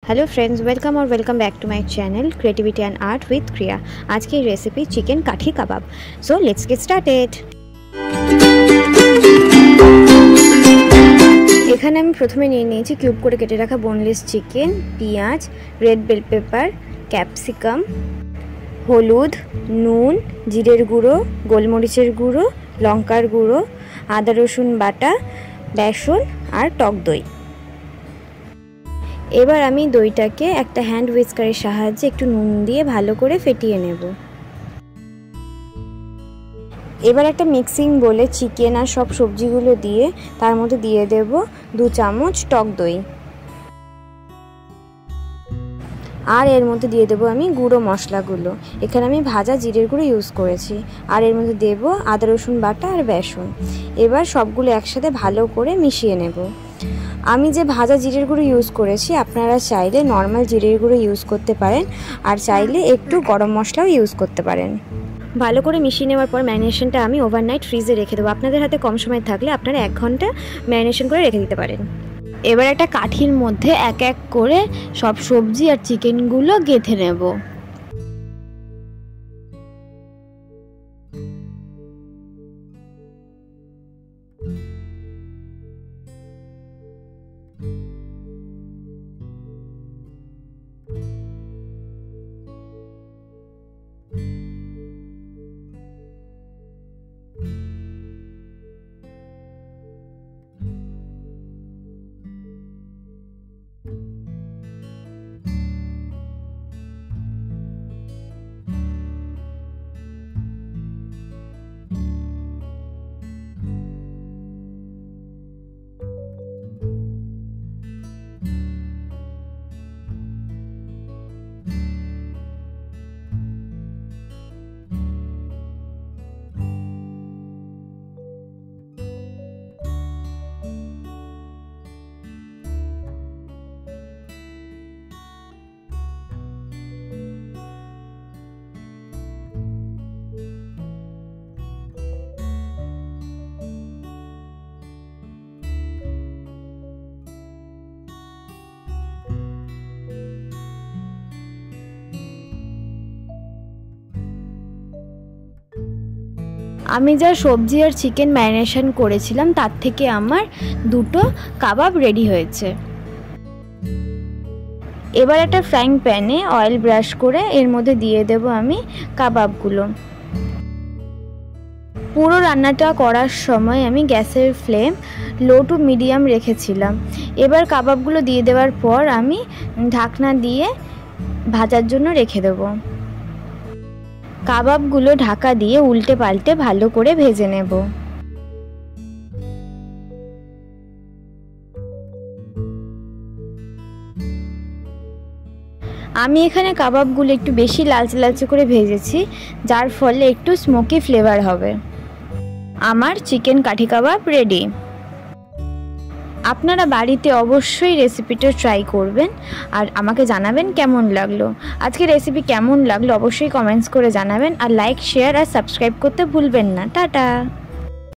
Hello friends, welcome back to my channel creativity and art with Kriya. आज की recipe chicken kathi kebab. So let's get started. এখানে আমি প্রথমে নিয়ে নিয়েছি কিউব করে কেটে রাখা বোনলেস চিকেন, পেঁয়াজ, রেড বেল পেপার, ক্যাপসিকাম, হলুদ, নুন, জিরের গুঁড়ো, গোলমরিচের গুঁড়ো, লঙ্কার গুঁড়ো, আদা রসুন বাটা, বেসন আর টক দই। এবার আমি দইটাকে একটা হ্যান্ড হুইস্কারের সাহায্যে একটু নুন দিয়ে ভালো করে ফেটিয়ে নেব। এবার একটা মিক্সিং বলে চিকেন আর সব সবজিগুলো দিয়ে তার মধ্যে দিয়ে দেব 2 চামচ টক দই। আর এর মধ্যে দিয়ে দেব আমি গুঁড়ো মশলাগুলো। এখানে আমি ভাজা জিরের গুঁড়ো ইউজ করেছি। আর এর মধ্যে দেব আদা রসুন বাটা আর বেসন। এবার সবগুলো একসাথে ভালো করে মিশিয়ে নেব। আমি যে ভাজা জিরের গুঁড়ো ইউজ করেছি, আপনারা চাইলে নর্মাল জিরের গুঁড়ো ইউজ করতে পারেন, আর চাইলে একটু গরম মশলাও ইউজ করতে পারেন। ভালো করে মিশিয়ে নেওয়ার পর ম্যারিনেশনটা আমি ওভারনাইট ফ্রিজে রেখে দেবো। আপনাদের হাতে কম সময় থাকলে আপনারা 1 ঘন্টা ম্যারিনেশন করে রেখে দিতে পারেন। এবার একটা কাঠির মধ্যে এক এক করে সব সবজি আর চিকেনগুলো গেঁথে নেব। আমি যা সবজি আর চিকেন ম্যারিনেশন করেছিলাম তার থেকে আমার 2টো কাবাব রেডি হয়েছে। এবার একটা ফ্রাইং প্যানে অয়েল ব্রাশ করে এর মধ্যে দিয়ে দেব আমি কাবাবগুলো। পুরো রান্নাটা করার সময় আমি গ্যাসের ফ্লেম লো টু মিডিয়াম রেখেছিলাম। এবার কাবাবগুলো দিয়ে দেওয়ার পর আমি ঢাকনা দিয়ে ভাজার জন্য রেখে দেবো। কাবাবগুলো ঢাকা দিয়ে উল্টে পাল্টে ভালো করে ভেজে নেব। আমি এখানে কাবাবগুলো একটু বেশি লালচে লালচে করে ভেজেছি, যার ফলে একটু স্মোকি ফ্লেভার হবে। আমার চিকেন কাঠি কাবাব রেডি। আপনারা বাড়িতে অবশ্যই রেসিপিটা ট্রাই করবেন আর আমাকে জানাবেন কেমন লাগলো। আজকে রেসিপি কেমন লাগলো অবশ্যই কমেন্টস করে জানাবেন, আর লাইক, শেয়ার আর সাবস্ক্রাইব করতে ভুলবেন না। টাটা।